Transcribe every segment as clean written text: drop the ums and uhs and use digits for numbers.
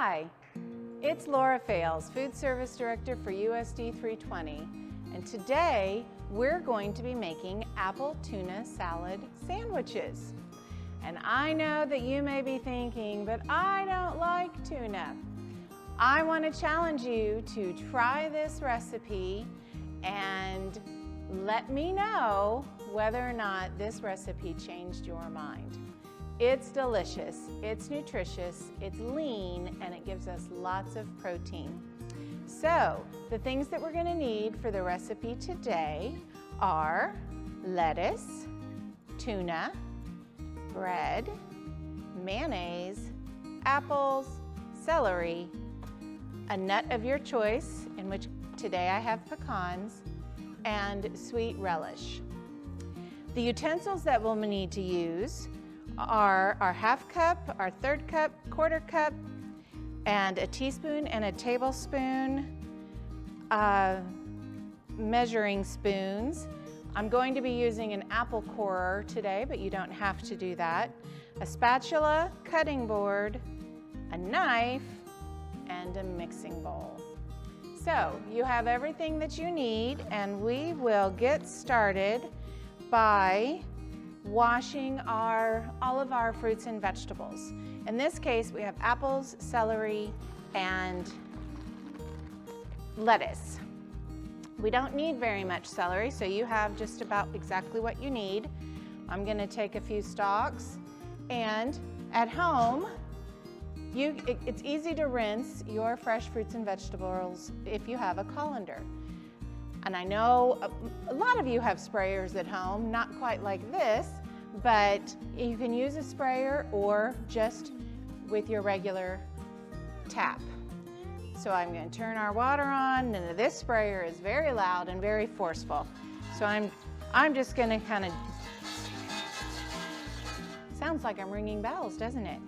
Hi, it's Laura Fales, Food Service Director for USD 320, and today we're going to be making apple tuna salad sandwiches. And I know that you may be thinking, but I don't like tuna. I want to challenge you to try this recipe and let me know whether or not this recipe changed your mind. It's delicious, it's nutritious, it's lean, and it gives us lots of protein. So, the things that we're going to need for the recipe today are lettuce, tuna, bread, mayonnaise, apples, celery, a nut of your choice, in which today I have pecans, and sweet relish. The utensils that we'll need to use are our half cup, our third cup, quarter cup, and a teaspoon and a tablespoon measuring spoons. I'm going to be using an apple corer today, but you don't have to do that. A spatula, cutting board, a knife, and a mixing bowl. So you have everything that you need, and we will get started by washing all of our fruits and vegetables. In this case, we have apples, celery, and lettuce. We don't need very much celery, so you have just about exactly what you need. I'm going to take a few stalks, and at home, it's easy to rinse your fresh fruits and vegetables if you have a colander. And I know a lot of you have sprayers at home, not quite like this, but you can use a sprayer or just with your regular tap. So I'm going to turn our water on, and this sprayer is very loud and very forceful. So I'm just going to kind of, sounds like I'm ringing bells, doesn't it?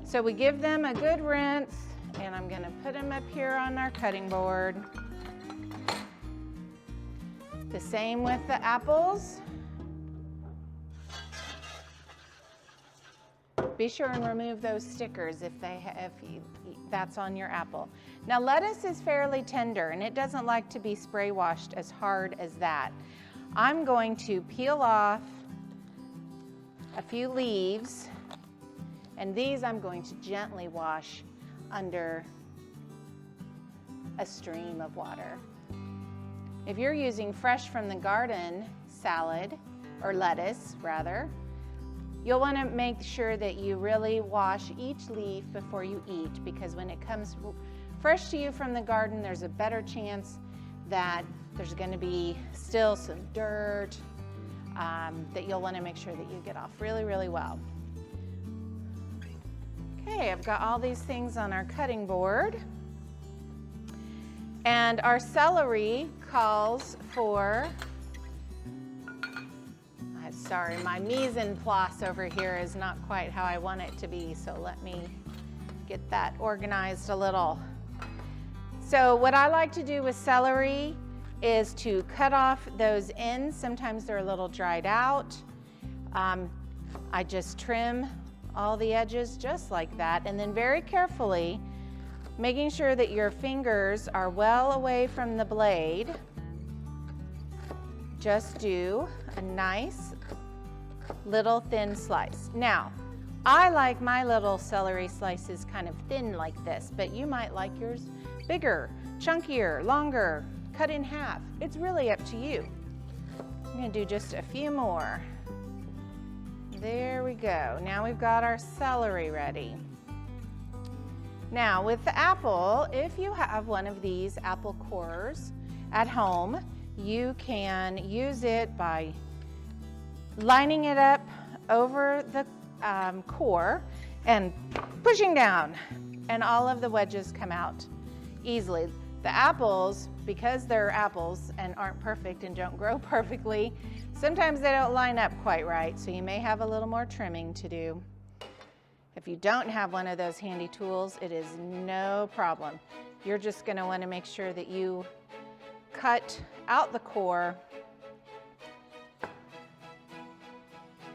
So we give them a good rinse, and I'm going to put them up here on our cutting board. The same with the apples. Be sure and remove those stickers if that's on your apple. Now lettuce is fairly tender and it doesn't like to be spray washed as hard as that. I'm going to peel off a few leaves, and these I'm going to gently wash under a stream of water. If you're using fresh from the garden salad, or lettuce rather, you'll want to make sure that you really wash each leaf before you eat, because when it comes fresh to you from the garden, there's a better chance that there's going to be still some dirt that you'll want to make sure that you get off really, really well. Okay, I've got all these things on our cutting board. And our celery calls for, sorry, my mise en place over here is not quite how I want it to be, so let me get that organized a little. So what I like to do with celery is to cut off those ends. Sometimes they're a little dried out. I just trim all the edges just like that, and then very carefully, making sure that your fingers are well away from the blade, just do a nice little thin slice. Now, I like my little celery slices kind of thin like this, but you might like yours bigger, chunkier, longer, cut in half. It's really up to you. I'm going to do just a few more. There we go. Now we've got our celery ready. Now with the apple, if you have one of these apple corers at home, you can use it by lining it up over the core and pushing down, and all of the wedges come out easily. The apples, because they're apples and aren't perfect and don't grow perfectly, sometimes they don't line up quite right, so you may have a little more trimming to do. If you don't have one of those handy tools, it is no problem. You're just going to want to make sure that you cut out the core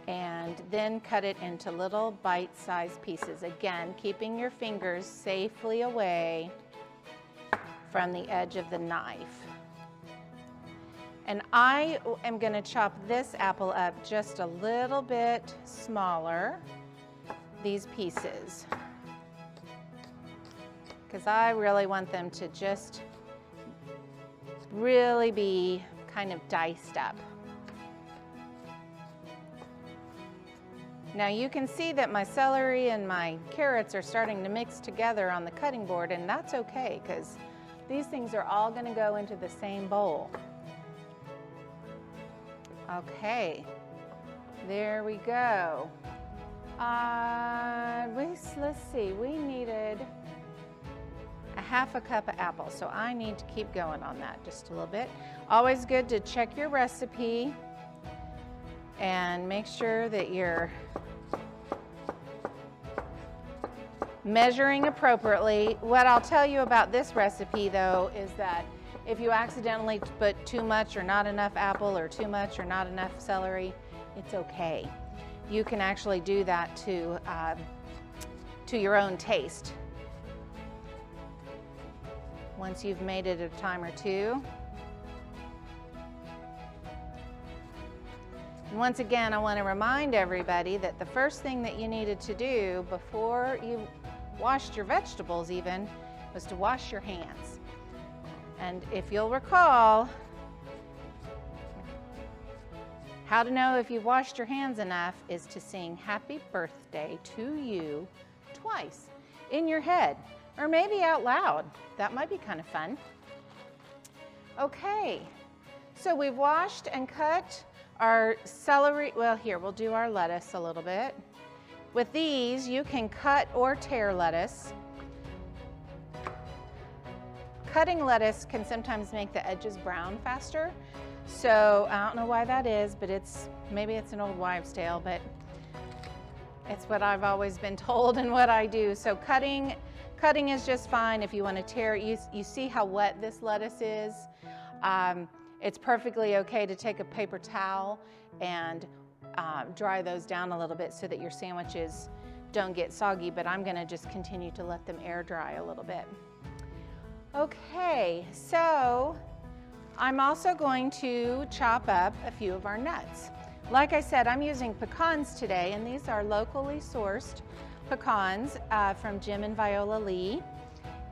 and then cut it into little bite-sized pieces. Again, keeping your fingers safely away from the edge of the knife. And I am going to chop this apple up just a little bit smaller, these pieces, because I really want them to just really be kind of diced up. Now you can see that my celery and my carrots are starting to mix together on the cutting board, and that's okay because these things are all going to go into the same bowl. Okay, there we go. Let's see, we needed a half a cup of apples, so I need to keep going on that just a little bit. Always good to check your recipe and make sure that you're measuring appropriately. What I'll tell you about this recipe though is that if you accidentally put too much or not enough apple or too much or not enough celery, it's okay. You can actually do that to your own taste once you've made it a time or two. And once again, I want to remind everybody that the first thing that you needed to do before you washed your vegetables even was to wash your hands. And if you'll recall, how to know if you've washed your hands enough is to sing happy birthday to you twice in your head, or maybe out loud. That might be kind of fun. Okay, so we've washed and cut our celery. Well, here, we'll do our lettuce a little bit. With these, you can cut or tear lettuce. Cutting lettuce can sometimes make the edges brown faster. So I don't know why that is, but maybe it's an old wives' tale, but it's what I've always been told and what I do. So cutting is just fine. If you want to tear it, you see how wet this lettuce is. It's perfectly okay to take a paper towel and dry those down a little bit so that your sandwiches don't get soggy, but I'm gonna just continue to let them air dry a little bit. Okay, so I'm also going to chop up a few of our nuts. Like I said, I'm using pecans today, and these are locally sourced pecans from Jim and Viola Lee,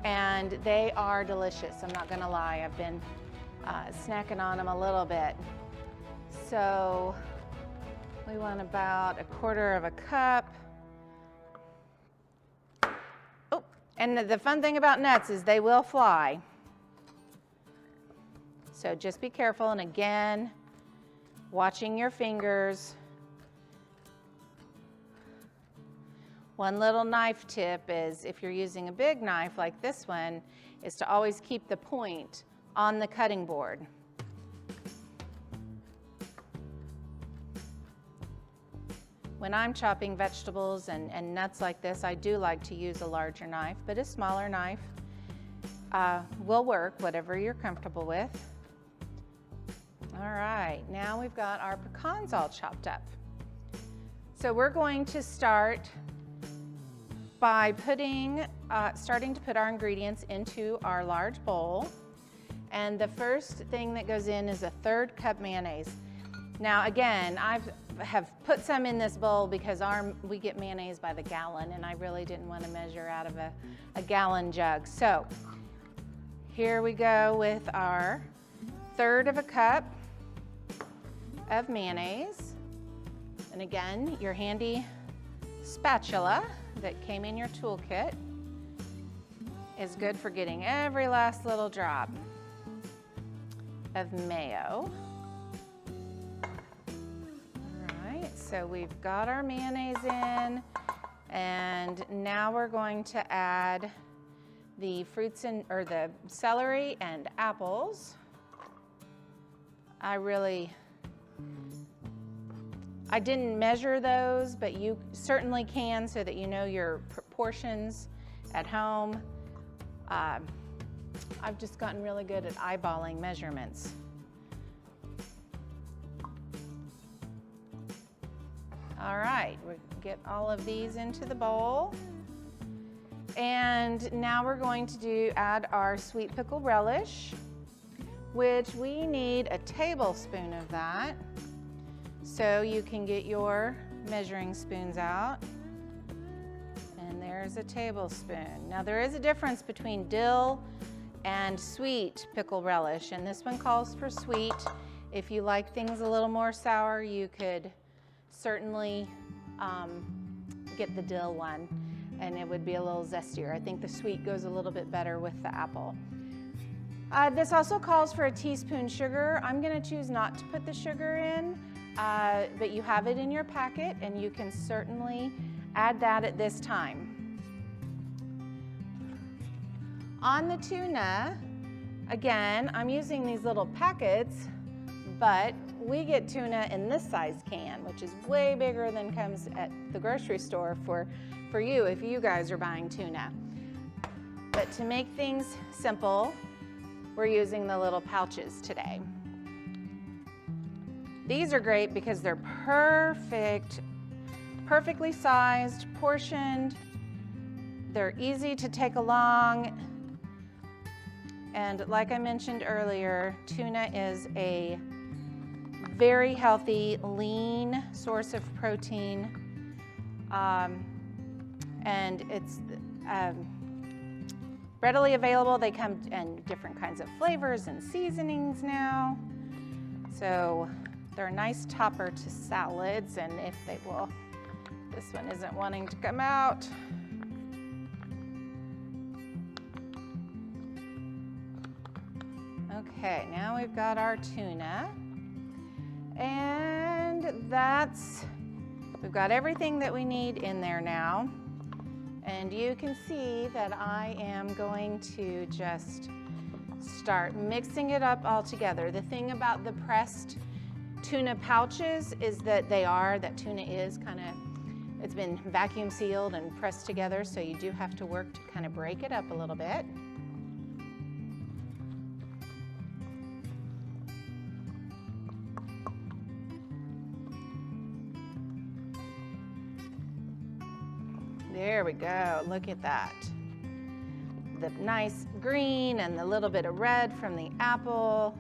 and they are delicious. I'm not gonna lie, I've been snacking on them a little bit. So we want about 1/4 cup. Oh, and the fun thing about nuts is they will fly. So just be careful, and again, watching your fingers. One little knife tip is, if you're using a big knife like this one, is to always keep the point on the cutting board. When I'm chopping vegetables and nuts like this, I do like to use a larger knife, but a smaller knife will work, whatever you're comfortable with. All right, now we've got our pecans all chopped up. So we're going to start by starting to put our ingredients into our large bowl. And the first thing that goes in is 1/3 cup mayonnaise. Now again, I have put some in this bowl because we get mayonnaise by the gallon, and I really didn't want to measure out of a gallon jug. So here we go with our 1/3 cup of mayonnaise. And again, your handy spatula that came in your toolkit is good for getting every last little drop of mayo. All right, so we've got our mayonnaise in, and now we're going to add the the celery and apples. I didn't measure those, but you certainly can, so that you know your proportions at home. I've just gotten really good at eyeballing measurements. All right, we get all of these into the bowl. And now we're going to add our sweet pickle relish, which we need a tablespoon of that. So you can get your measuring spoons out. And there's a tablespoon. Now there is a difference between dill and sweet pickle relish, and this one calls for sweet. If you like things a little more sour, you could certainly get the dill one, and it would be a little zestier. I think the sweet goes a little bit better with the apple. This also calls for a teaspoon sugar. I'm gonna choose not to put the sugar in, but you have it in your packet, and you can certainly add that at this time. On the tuna, again, I'm using these little packets, but we get tuna in this size can, which is way bigger than comes at the grocery store for you if you guys are buying tuna. But to make things simple, we're using the little pouches today. These are great because they're perfectly sized, portioned. They're easy to take along. And like I mentioned earlier, tuna is a very healthy, lean source of protein. And it's readily available. They come in different kinds of flavors and seasonings now. So they're a nice topper to salads, and if they will, this one isn't wanting to come out. Okay, now we've got our tuna, and we've got everything that we need in there now. And you can see that I am going to just start mixing it up all together. The thing about the pressed tuna pouches is that tuna is it's been vacuum sealed and pressed together, so you do have to work to kind of break it up a little bit. There we go, look at that. The nice green and the little bit of red from the apple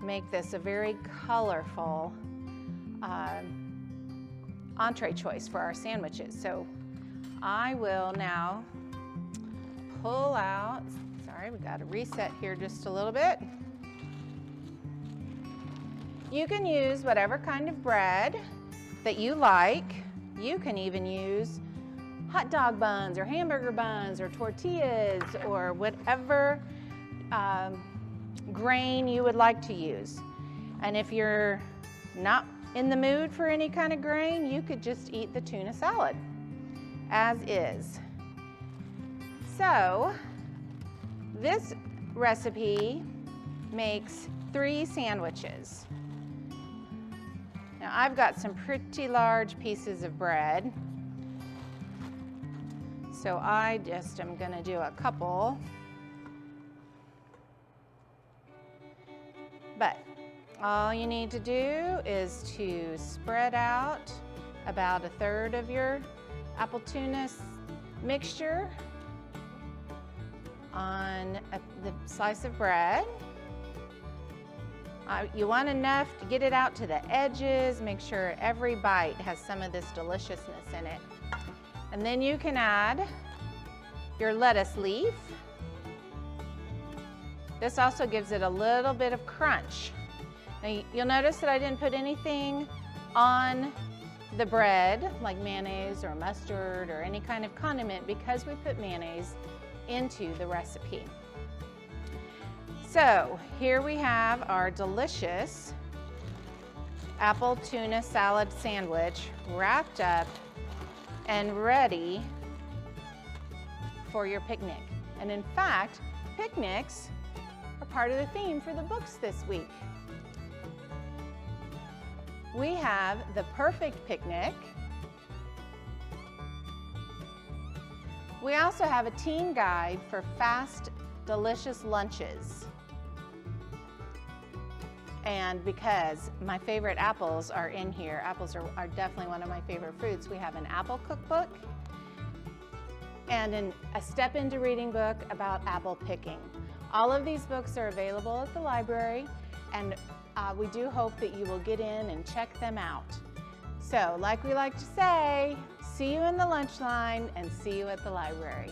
make this a very colorful entree choice for our sandwiches. So I will now pull out, sorry, we got to reset here just a little bit. You can use whatever kind of bread that you like. You can even use hot dog buns or hamburger buns or tortillas or whatever grain you would like to use. And if you're not in the mood for any kind of grain, you could just eat the tuna salad as is. So this recipe makes 3 sandwiches. Now I've got some pretty large pieces of bread, so I just am going to do a couple. But all you need to do is to spread out about 1/3 of your apple tuna mixture on the slice of bread. You want enough to get it out to the edges. Make sure every bite has some of this deliciousness in it. And then you can add your lettuce leaf. This also gives it a little bit of crunch. Now you'll notice that I didn't put anything on the bread like mayonnaise or mustard or any kind of condiment because we put mayonnaise into the recipe. So here we have our delicious apple tuna salad sandwich wrapped up and ready for your picnic. And in fact, picnics are part of the theme for the books this week. We have The Perfect Picnic. We also have a teen guide for fast, delicious lunches. And because my favorite apples are in here, apples are definitely one of my favorite fruits, we have an apple cookbook and a Step Into Reading book about apple picking. All of these books are available at the library, and we do hope that you will get in and check them out. So, like we like to say, see you in the lunch line and see you at the library.